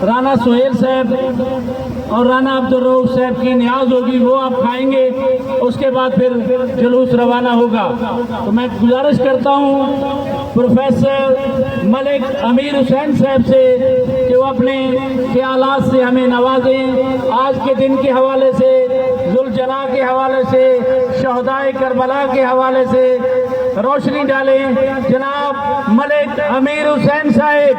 رانا سہیل صاحب اور رانا عبدالرؤف صاحب کی نیاز ہوگی، وہ آپ کھائیں گے، اس کے بعد پھر جلوس روانہ ہوگا۔ تو میں گزارش کرتا ہوں پروفیسر ملک امیر حسین صاحب سے کہ وہ اپنے خیالات سے ہمیں نوازیں، آج کے دن کے حوالے سے، ذوالجناح کے حوالے سے، شہدائے کربلا کے حوالے سے روشنی ڈالیں۔ جناب ملک امیر حسین صاحب۔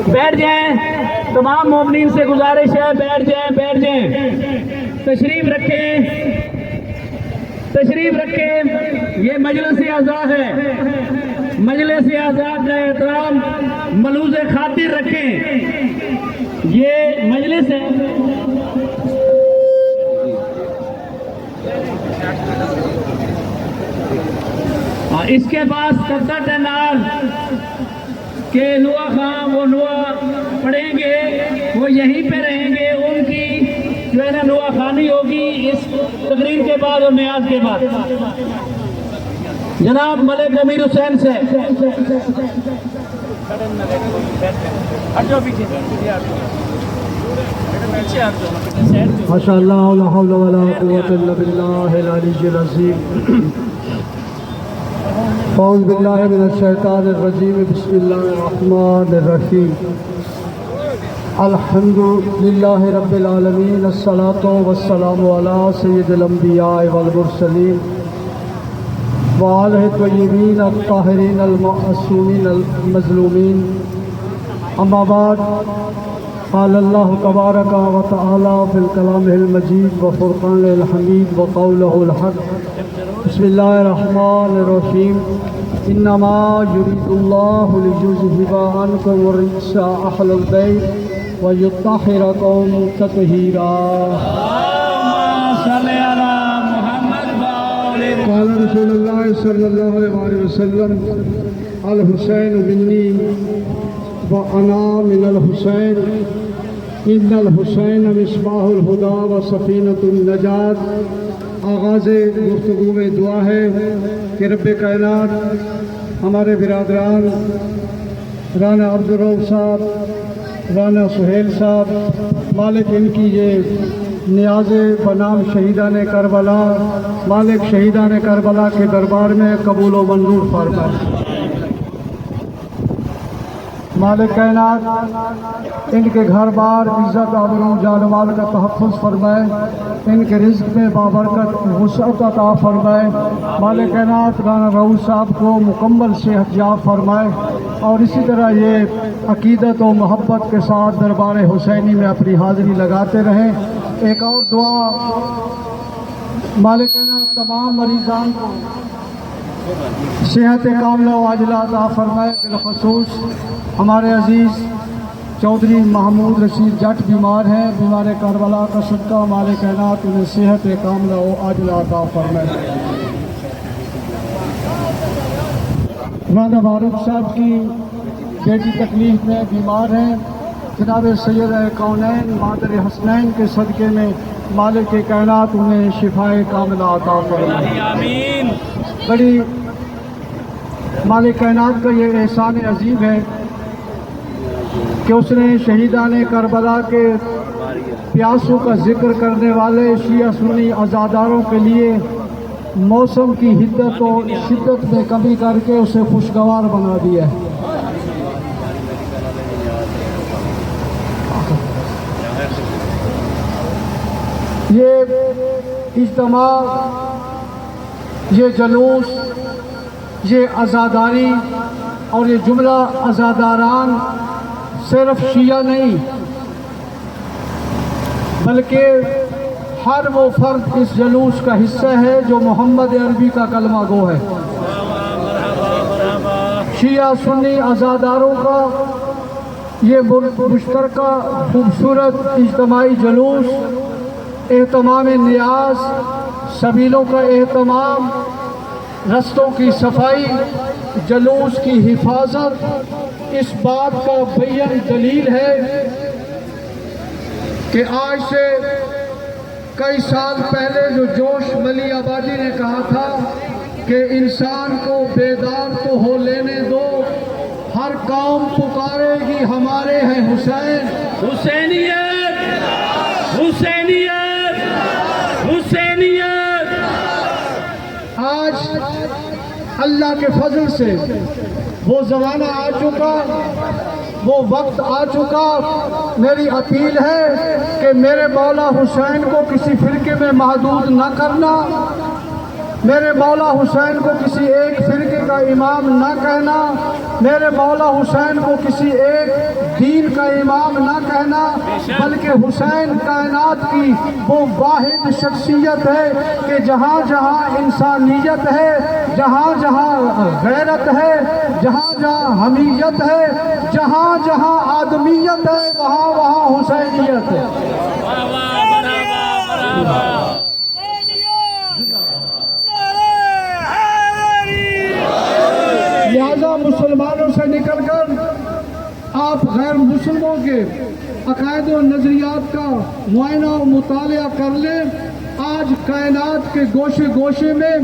بیٹھ جائیں، تمام مومنین سے گزارش ہے، بیٹھ جائیں بیٹھ جائیں، تشریف رکھیں تشریف رکھیں۔ یہ مجلس اعزا ہے، مجلس اعزا کا احترام ملوز خاطر رکھیں، یہ مجلس ہے۔ اس کے بعد سرسٹ انار کہ نوا خان وہ نوا پڑھیں گے، وہ یہیں پہ رہیں گے، ان کی جو ہے نا نوا خانی ہوگی اس تقریر کے بعد اور نیاز کے بعد۔ جناب ملک امیر حسین سے ماشاء اللہ لا حول ولا قوة الا باللہ العلی العظیم۔ اعوذ باللہ من الشیطان الرجیم، بسم اللہ الرحمن الرحیم۔ الحمد للہ رب العالمین، الصلاۃ والسلام علی سید الانبیاء والمرسلین وآلہ الطیبین الطاہرین المعصومین المظلومین، اما بعد، قال اللہ تبارک و تعالی فی الکلام المجید وفرقان الحمید وقولہ الحق۔ بسم اللہ الرحمن الرحیم۔ انما یرید اللہ لیذہب عنکم الرجس اہل البیت ویطہرکم تطہیرا۔ قال رسول اللہ صلی اللہ علیہ وسلم الحسین منی وانا من الحسین، ان الحسین مصباح الہدی وسفینۃ النجات۔ آغاز گفتگو میں دعا ہے کہ رب کائنات ہمارے برادران رانا عبدالرؤف صاحب، رانا سہیل صاحب، مالک ان کی یہ نیاز بنام شہیدان کربلا، مالک شہیدان کربلا کے دربار میں قبول و منظور فرمائے۔ مالک کائنات ان کے گھر بار عزت آبرو جان مال کا تحفظ فرمائے، ان کے رزق میں بابرکت وسعت عطا فرمائے۔ مالک کائنات رانا رؤوف صاحب کو مکمل صحت یاب فرمائے، اور اسی طرح یہ عقیدت و محبت کے ساتھ دربار حسینی میں اپنی حاضری لگاتے رہیں۔ ایک اور دعا، مالک کائنات تمام مریضان کو صحت کاملہ و عاجلہ عطا فرمائے، بالخصوص ہمارے عزیز چودھری محمود رشید جٹ بیمار ہیں، بیمار کربلا کا صدقہ مالک کائنات انہیں صحت کاملہ و عاجلہ عطا فرمائے۔ رانا فاروق صاحب کی بیٹی تکلیف میں بیمار ہیں، جناب سید کونین مادر حسنین کے صدقے میں مالک کائنات انہیں شفائے کاملہ عطا فرمائے۔ بڑی مالک کائنات کا یہ احسان عظیم ہے کہ اس نے شہیدان کربلا کے پیاسوں کا ذکر کرنے والے شیعہ سنی عزاداروں کے لیے موسم کی حدت و شدت میں کمی کر کے اسے خوشگوار بنا دیا ہے۔ یہ اجتماع، یہ جلوس، یہ عزاداری اور یہ جملہ عزاداران صرف شیعہ نہیں بلکہ ہر وہ فرد اس جلوس کا حصہ ہے جو محمد عربی کا کلمہ گو ہے۔ شیعہ سنی عزاداروں کا یہ مشترکہ خوبصورت اجتماعی جلوس، اہتمام نیاز، سبیلوں کا اہتمام، رستوں کی صفائی، جلوس کی حفاظت، اس بات کا بیان دلیل ہے کہ آج سے کئی سال پہلے جو جوش ملی آبادی نے کہا تھا کہ انسان کو بیدار تو ہو لینے دو، ہر قوم پکارے گی ہمارے ہیں حسین۔ حسینیت حسینیت حسینیت۔ آج اللہ کے فضل سے وہ زمانہ آ چکا، وہ وقت آ چکا۔ میری اپیل ہے کہ میرے مولا حسین کو کسی فرقے میں محدود نہ کرنا، میرے مولا حسین کو کسی ایک فرقے کا امام نہ کہنا، میرے مولا حسین کو کسی ایک دین کا امام نہ کہنا، بلکہ حسین کائنات کی وہ واحد شخصیت ہے کہ جہاں جہاں انسانیت ہے، جہاں جہاں غیرت ہے، جہاں جہاں حمیت ہے، جہاں جہاں آدمیت ہے، وہاں وہاں حسینیت ہے۔ لہذا مسلمانوں سے نکل کر آپ غیر مسلموں کے عقائد و نظریات کا معائنہ و مطالعہ کر لیں۔ آج کائنات کے گوشے گوشے میں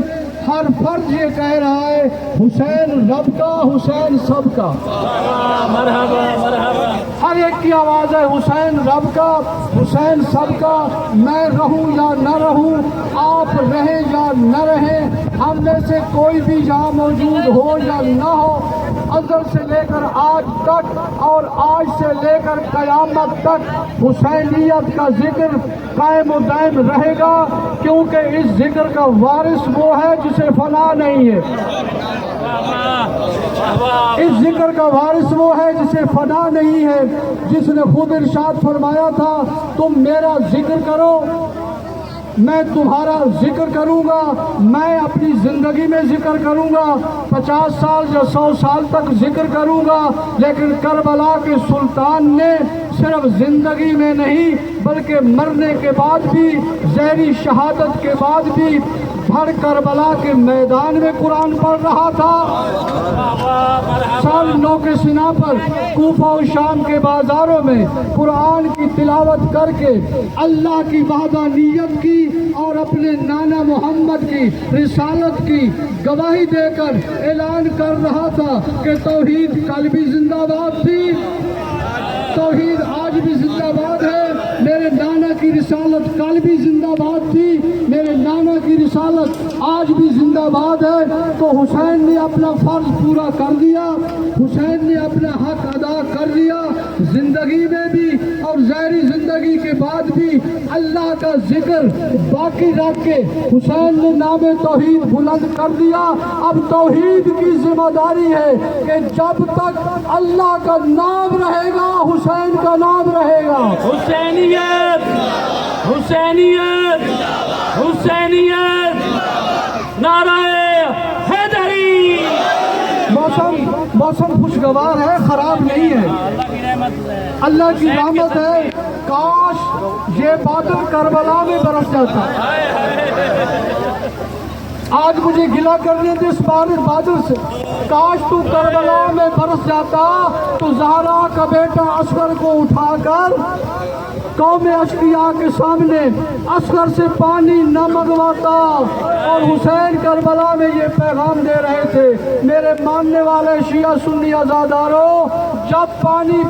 ہر فرد یہ کہہ رہا ہے حسین رب کا، حسین سب کا۔ مرحبا مرحبا۔ ہر ایک کی آواز ہے حسین رب کا، حسین سب کا۔ میں رہوں یا نہ رہوں، آپ رہیں یا نہ رہیں، ہم میں سے کوئی بھی یہاں موجود ہو یا نہ ہو، ازل سے لے کر آج تک اور آج سے لے کر قیامت تک حسینیت کا ذکر قائم و دائم رہے گا، کیونکہ اس ذکر کا وارث وہ ہے جسے فنا نہیں ہے۔ اس ذکر کا وارث وہ ہے جسے فنا نہیں ہے، جس نے خود ارشاد فرمایا تھا تم میرا ذکر کرو میں تمہارا ذکر کروں گا، میں اپنی زندگی میں ذکر کروں گا، 50 سال یا 100 سال تک ذکر کروں گا، لیکن کربلا کے سلطان نے صرف زندگی میں نہیں بلکہ مرنے کے بعد بھی، زہری شہادت کے بعد بھی بھر کربلا کے میدان میں قرآن پڑھ رہا تھا۔ سال 9 کے سنا پر کوفہ و شام کے بازاروں میں قرآن کی تلاوت کر کے اللہ کی وحدانیت کی اور اپنے نانا محمد کی رسالت کی گواہی دے کر اعلان کر رہا تھا کہ توحید کل بھی زندہ باد تھی، توحید آج بھی زندہ باد ہے، میرے نانا کی رسالت کل بھی زندہ باد تھی، میرے نانا کی رسالت آج بھی زندہ باد ہے۔ تو حسین نے اپنا فرض پورا کر دیا، حسین نے اپنا حق ادا کر دیا، زندگی میں بھی اور ظاہری زندگی کے بعد بھی اللہ کا ذکر باقی رکھ کے حسین نے نام توحید بلند کر دیا۔ اب توحید کی ذمہ داری ہے کہ جب تک اللہ کا نام رہے گا حسین کا نام رہے گا۔ حسینیت حسینیت حسینیت، نعرہ حیدری۔ موسم خوشگوار ہے، خراب نہیں ہے، اللہ کی رحمت ہے۔ کاش یہ بادل کربلا میں برس جاتا۔ آج مجھے گلہ کرنے دے اس بادل سے، کاش تو کربلا میں برس جاتا تو زہرا کا بیٹا اصغر کو اٹھا کر قوم اشقیاء کے سامنے اصغر سے پانی نہ منگواتا۔ اور حسین کربلا میں یہ پیغام دے رہے تھے، میرے ماننے والے شیعہ سنی عزاداروں، جب پانی